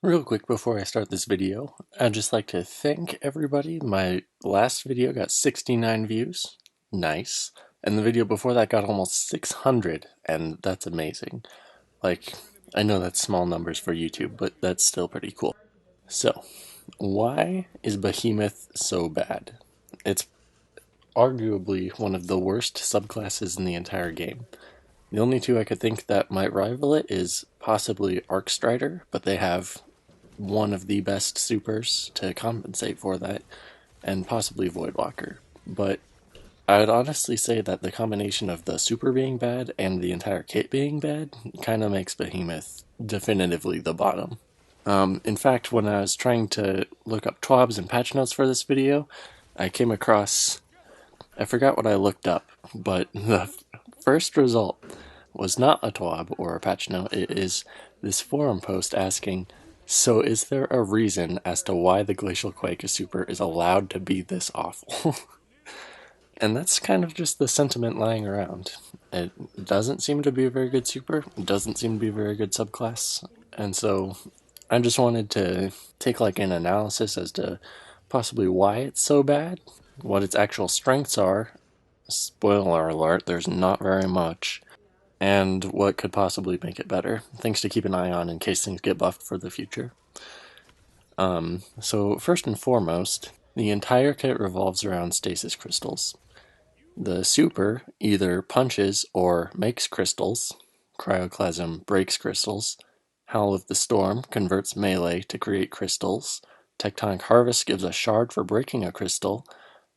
Real quick before I start this video, I'd just like to thank everybody. My last video got 69 views. Nice. And the video before that got almost 600, and that's amazing. Like, I know that's small numbers for YouTube, but that's still pretty cool. So, why is Behemoth so bad? It's arguably one of the worst subclasses in the entire game. The only two I could think that might rival it is possibly Arcstrider, but they have one of the best supers to compensate for that, and possibly Voidwalker. But I would honestly say that the combination of the super being bad and the entire kit being bad kind of makes Behemoth definitively the bottom. In fact, when I was trying to look up TWABs and patch notes for this video, I came across, I forgot what I looked up, but the first result was not a TWAB or a patch note. It is this forum post asking, so is there a reason as to why the Glacial Quake Super is allowed to be this awful? And that's kind of just the sentiment lying around. It doesn't seem to be a very good super, it doesn't seem to be a very good subclass, and so I just wanted to take like an analysis as to possibly why it's so bad, what its actual strengths are. Spoiler alert, there's not very much. And what could possibly make it better. Things to keep an eye on in case things get buffed for the future. So first and foremost, the entire kit revolves around stasis crystals. The super either punches or makes crystals. Cryoclasm breaks crystals. Howl of the Storm converts melee to create crystals. Tectonic Harvest gives a shard for breaking a crystal.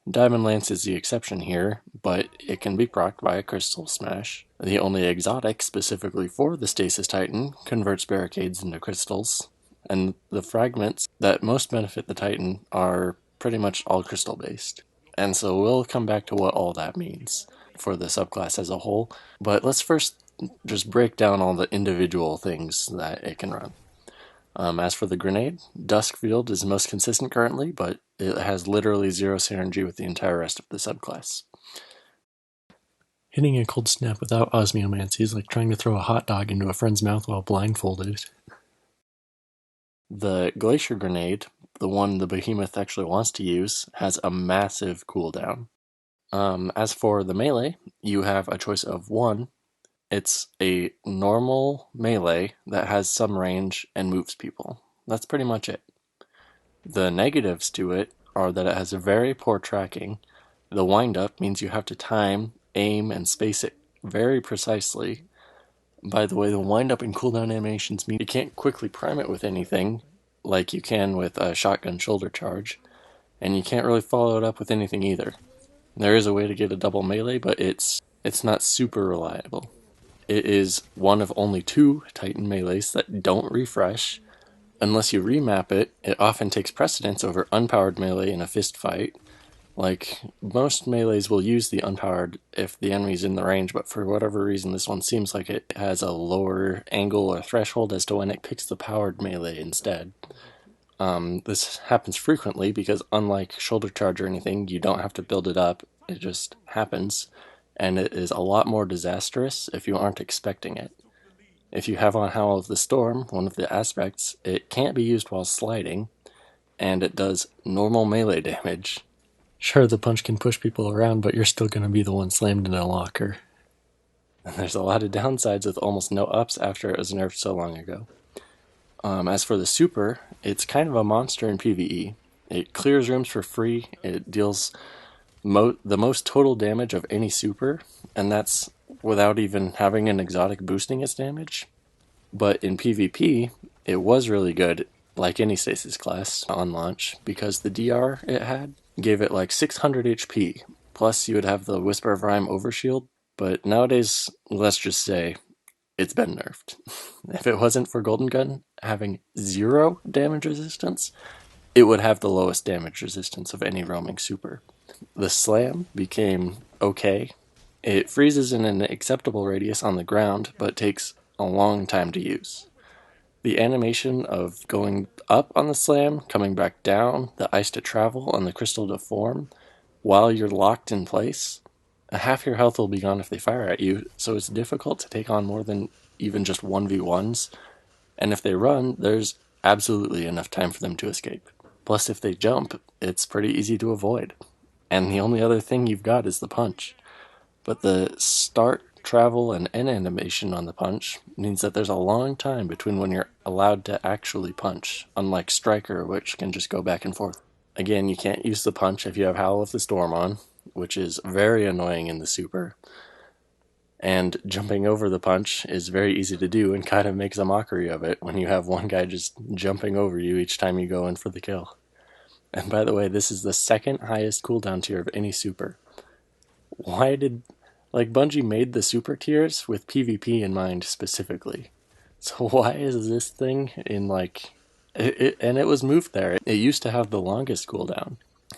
Diamond Lance is the exception here, but it can be procced by a Crystal Smash. The only exotic specifically for the Stasis Titan converts barricades into crystals, and the fragments that most benefit the Titan are pretty much all crystal based. And so we'll come back to what all that means for the subclass as a whole, but let's first just break down all the individual things that it can run. As for the grenade, Duskfield is the most consistent currently, but it has literally zero synergy with the entire rest of the subclass. Hitting a cold snap without osmiomancy is like trying to throw a hot dog into a friend's mouth while blindfolded. The Glacier Grenade, the one the Behemoth actually wants to use, has a massive cooldown. As for the melee, you have a choice of one. It's a normal melee that has some range and moves people. That's pretty much it. The negatives to it are that it has a very poor tracking. The wind-up means you have to time, aim, and space it very precisely. By the way, the wind-up and cooldown animations mean you can't quickly prime it with anything, like you can with a shotgun shoulder charge, and you can't really follow it up with anything either. There is a way to get a double melee, but it's not super reliable. It is one of only 2 Titan melees that don't refresh. Unless you remap it, it often takes precedence over unpowered melee in a fist fight. Like, most melees will use the unpowered if the enemy's in the range, but for whatever reason this one seems like it has a lower angle or threshold as to when it picks the powered melee instead. This happens frequently because unlike shoulder charge or anything, you don't have to build it up, it just happens. And it is a lot more disastrous if you aren't expecting it. If you have on Howl of the Storm, one of the aspects, it can't be used while sliding, and it does normal melee damage. Sure, the punch can push people around, but you're still going to be the one slammed in a locker. And there's a lot of downsides with almost no ups after it was nerfed so long ago. As for the super, it's kind of a monster in PvE. It clears rooms for free, it deals the most total damage of any super, and that's without even having an exotic boosting its damage. But in PvP, it was really good, like any stasis class on launch, because the DR it had gave it like 600 HP, plus you would have the Whisper of Rhyme overshield, but nowadays, let's just say, it's been nerfed. If it wasn't for Golden Gun having 0 damage resistance, it would have the lowest damage resistance of any roaming super. The slam became okay. It freezes in an acceptable radius on the ground, but takes a long time to use. The animation of going up on the slam, coming back down, the ice to travel, and the crystal to form, while you're locked in place, half your health will be gone if they fire at you, so it's difficult to take on more than even just 1v1s. And if they run, there's absolutely enough time for them to escape. Plus, if they jump, it's pretty easy to avoid. And the only other thing you've got is the punch. But the start, travel, and end animation on the punch means that there's a long time between when you're allowed to actually punch, unlike Striker, which can just go back and forth. Again, you can't use the punch if you have Howl of the Storm on, which is very annoying in the super. And jumping over the punch is very easy to do and kind of makes a mockery of it when you have one guy just jumping over you each time you go in for the kill. And by the way, this is the second highest cooldown tier of any super. Why did... Like, Bungie made the super tiers with PvP in mind specifically. So why is this thing in, like... and it was moved there. It used to have the longest cooldown.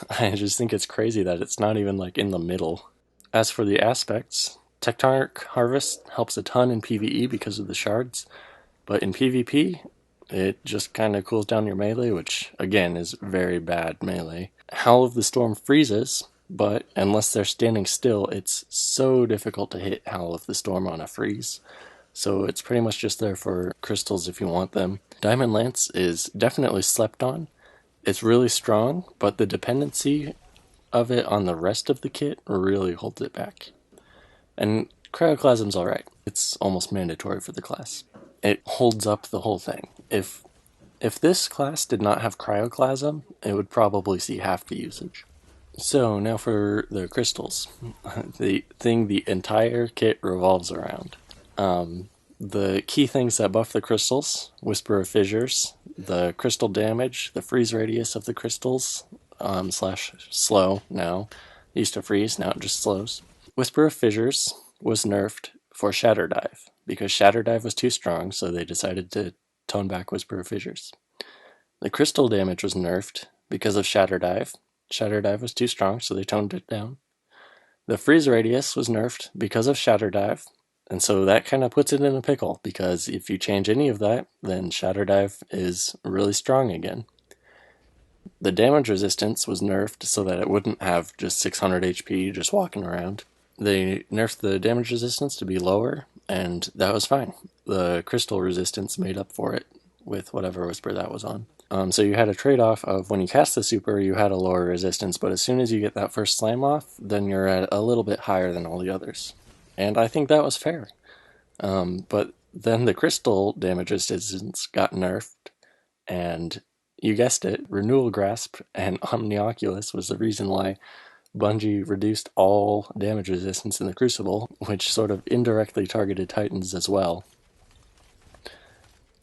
I just think it's crazy that it's not even, like, in the middle. As for the aspects, Tectonic Harvest helps a ton in PvE because of the shards, but in PvP, it just kind of cools down your melee, which, again, is very bad melee. Howl of the Storm freezes, but unless they're standing still, it's so difficult to hit Howl of the Storm on a freeze. So it's pretty much just there for crystals if you want them. Diamond Lance is definitely slept on. It's really strong, but the dependency of it on the rest of the kit really holds it back. And Cryoclasm's alright. It's almost mandatory for the class. It holds up the whole thing. If this class did not have Cryoclasm, it would probably see half the usage. So now for the crystals. The thing the entire kit revolves around. The key things that buff the crystals: Whisper of Fissures, the crystal damage, the freeze radius of the crystals, slash slow now. It used to freeze, now it just slows. Whisper of Fissures was nerfed for Shatterdive, because Shatterdive was too strong, so they decided to tone back Whisper of Fissures. The crystal damage was nerfed because of Shatterdive. Shatterdive was too strong, so they toned it down. The freeze radius was nerfed because of Shatterdive, and so that kind of puts it in a pickle, because if you change any of that, then Shatterdive is really strong again. The damage resistance was nerfed so that it wouldn't have just 600 HP just walking around. They nerfed the damage resistance to be lower, and that was fine. The crystal resistance made up for it with whatever whisper that was on. So you had a trade-off of when you cast the super, you had a lower resistance, but as soon as you get that first slam off, then you're at a little bit higher than all the others. And I think that was fair. But then the crystal damage resistance got nerfed, and you guessed it, Renewal Grasp and Omnioculus was the reason why Bungie reduced all damage resistance in the Crucible, which sort of indirectly targeted Titans as well.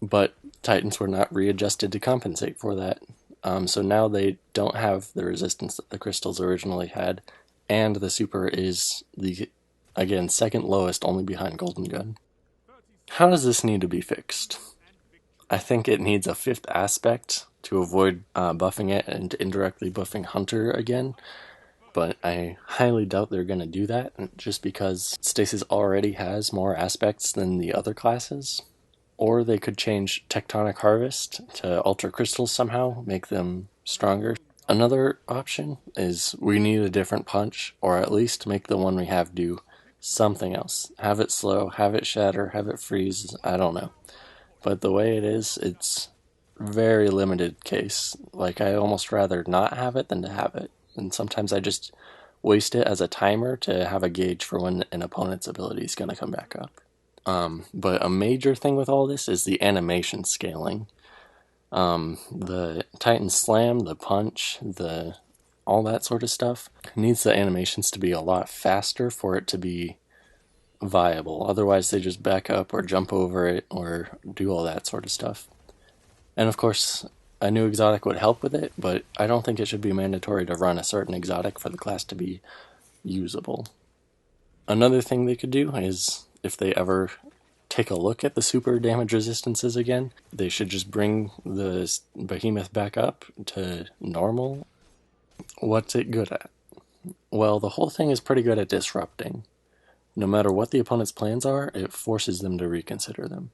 But Titans were not readjusted to compensate for that. So now they don't have the resistance that the crystals originally had, and the super is the, again, second lowest, only behind Golden Gun. How does this need to be fixed? I think it needs a fifth aspect to avoid buffing it and indirectly buffing Hunter again, but I highly doubt they're going to do that, just because Stasis already has more aspects than the other classes. Or they could change Tectonic Harvest to alter crystals somehow, make them stronger. Another option is we need a different punch, or at least make the one we have do something else. Have it slow, have it shatter, have it freeze, I don't know. But the way it is, it's very limited case. Like, I almost rather not have it than to have it. And sometimes I just waste it as a timer to have a gauge for when an opponent's ability is going to come back up. But a major thing with all this is the animation scaling. The Titan Slam, the punch, all that sort of stuff needs the animations to be a lot faster for it to be viable. Otherwise they just back up or jump over it or do all that sort of stuff. And of course, a new exotic would help with it, but I don't think it should be mandatory to run a certain exotic for the class to be usable. Another thing they could do is, if they ever take a look at the super damage resistances again, they should just bring the Behemoth back up to normal. What's it good at? Well, the whole thing is pretty good at disrupting. No matter what the opponent's plans are, it forces them to reconsider them.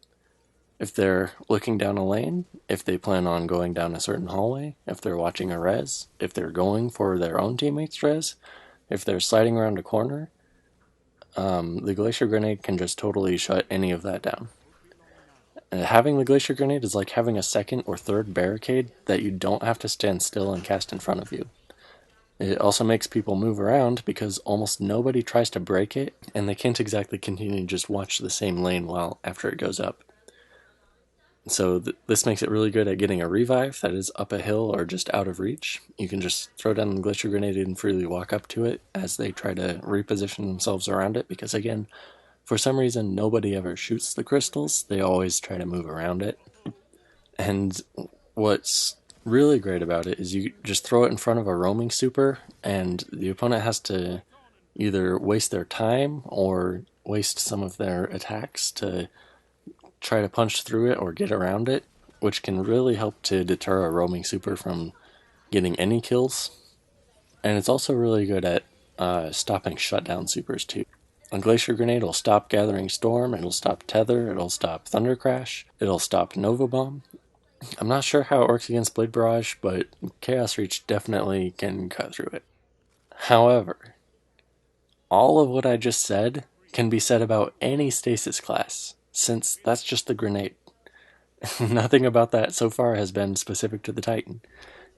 If they're looking down a lane, if they plan on going down a certain hallway, if they're watching a res, if they're going for their own teammate's res, if they're sliding around a corner, the Glacier Grenade can just totally shut any of that down. Having the Glacier Grenade is like having a second or third barricade that you don't have to stand still and cast in front of you. It also makes people move around because almost nobody tries to break it, and they can't exactly continue to just watch the same lane while after it goes up. So this makes it really good at getting a revive that is up a hill or just out of reach. You can just throw down the Glacier Grenade and freely walk up to it as they try to reposition themselves around it, because again, for some reason nobody ever shoots the crystals, they always try to move around it. And what's really great about it is you just throw it in front of a roaming super, and the opponent has to either waste their time or waste some of their attacks to try to punch through it or get around it, which can really help to deter a roaming super from getting any kills. And it's also really good at stopping shutdown supers too. A Glacier Grenade will stop Gathering Storm, it'll stop Tether, it'll stop Thunder Crash, it'll stop Nova Bomb. I'm not sure how it works against Blade Barrage, but Chaos Reach definitely can cut through it. However, all of what I just said can be said about any stasis class, since that's just the grenade. Nothing about that so far has been specific to the Titan.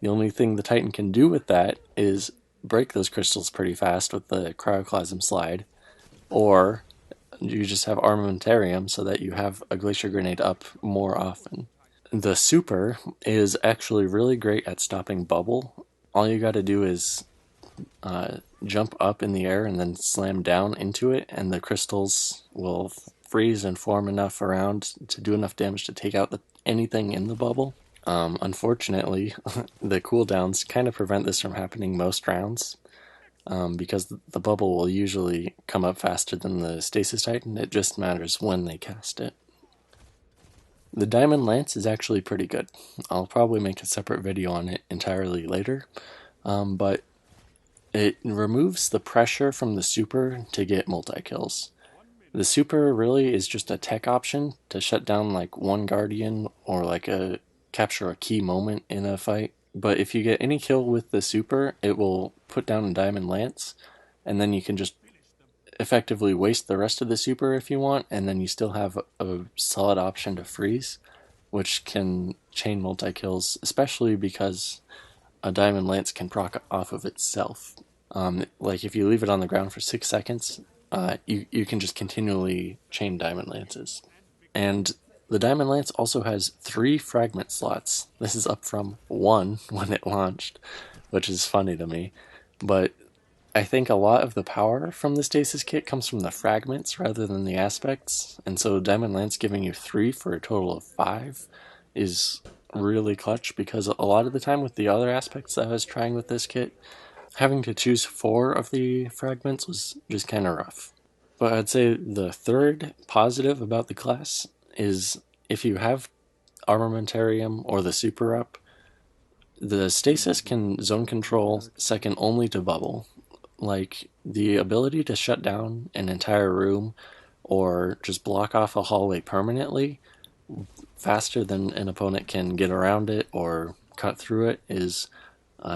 The only thing the Titan can do with that is break those crystals pretty fast with the Cryoclasm slide, or you just have Armamentarium so that you have a Glacier Grenade up more often. The super is actually really great at stopping bubble. All you gotta do is jump up in the air and then slam down into it, and the crystals will freeze and form enough around to do enough damage to take out anything in the bubble. Unfortunately, the cooldowns kind of prevent this from happening most rounds, because the bubble will usually come up faster than the Stasis Titan. It just matters when they cast it. The Diamond Lance is actually pretty good. I'll probably make a separate video on it entirely later, but it removes the pressure from the super to get multi-kills. The super really is just a tech option to shut down like one Guardian or like capture a key moment in a fight. But if you get any kill with the super, it will put down a Diamond Lance, and then you can just effectively waste the rest of the super if you want, and then you still have a solid option to freeze, which can chain multi-kills, especially because a Diamond Lance can proc off of itself. Like if you leave it on the ground for 6 seconds, you can just continually chain Diamond Lances. And the Diamond Lance also has 3 fragment slots. This is up from 1 when it launched, which is funny to me. But I think a lot of the power from the Stasis kit comes from the fragments rather than the aspects, and so Diamond Lance giving you 3 for a total of 5 is really clutch, because a lot of the time with the other aspects that I was trying with this kit, having to choose 4 of the fragments was just kind of rough. But I'd say the third positive about the class is if you have Armamentarium or the super up, the Stasis can zone control second only to bubble. Like, the ability to shut down an entire room or just block off a hallway permanently faster than an opponent can get around it or cut through it is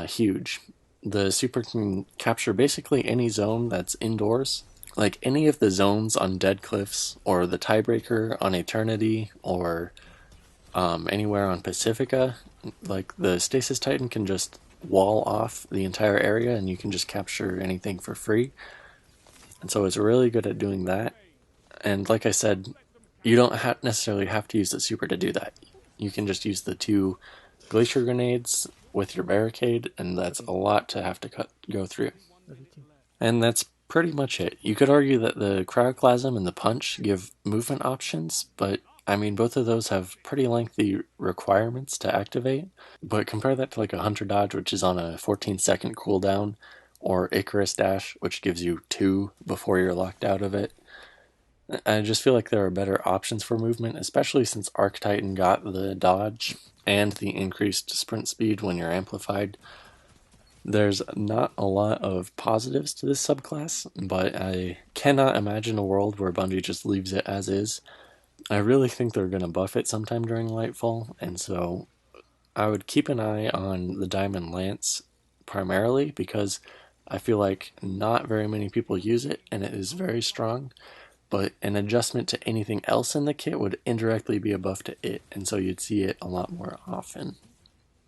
huge. The super can capture basically any zone that's indoors, like any of the zones on Dead Cliffs or the Tiebreaker on Eternity or anywhere on Pacifica. Like, the Stasis Titan can just wall off the entire area and you can just capture anything for free. And so it's really good at doing that. And like I said, you don't necessarily have to use the super to do that. You can just use the 2 Glacier Grenades with your barricade, and that's a lot to have to go through. And that's pretty much it. You could argue that the Cryoclasm and the Punch give movement options, but I mean, both of those have pretty lengthy requirements to activate. But compare that to like a Hunter Dodge, which is on a 14-second cooldown, or Icarus Dash, which gives you 2 before you're locked out of it. I just feel like there are better options for movement, especially since Arc Titan got the dodge and the increased sprint speed when you're amplified. There's not a lot of positives to this subclass, but I cannot imagine a world where Bungie just leaves it as is. I really think they're going to buff it sometime during Lightfall, and so I would keep an eye on the Diamond Lance primarily, because I feel like not very many people use it, and it is very strong. but an adjustment to anything else in the kit would indirectly be a buff to it, and so you'd see it a lot more often.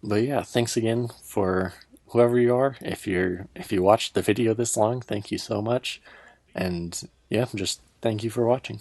But yeah, thanks again for whoever you are. If you watched the video this long, thank you so much. And yeah, just thank you for watching.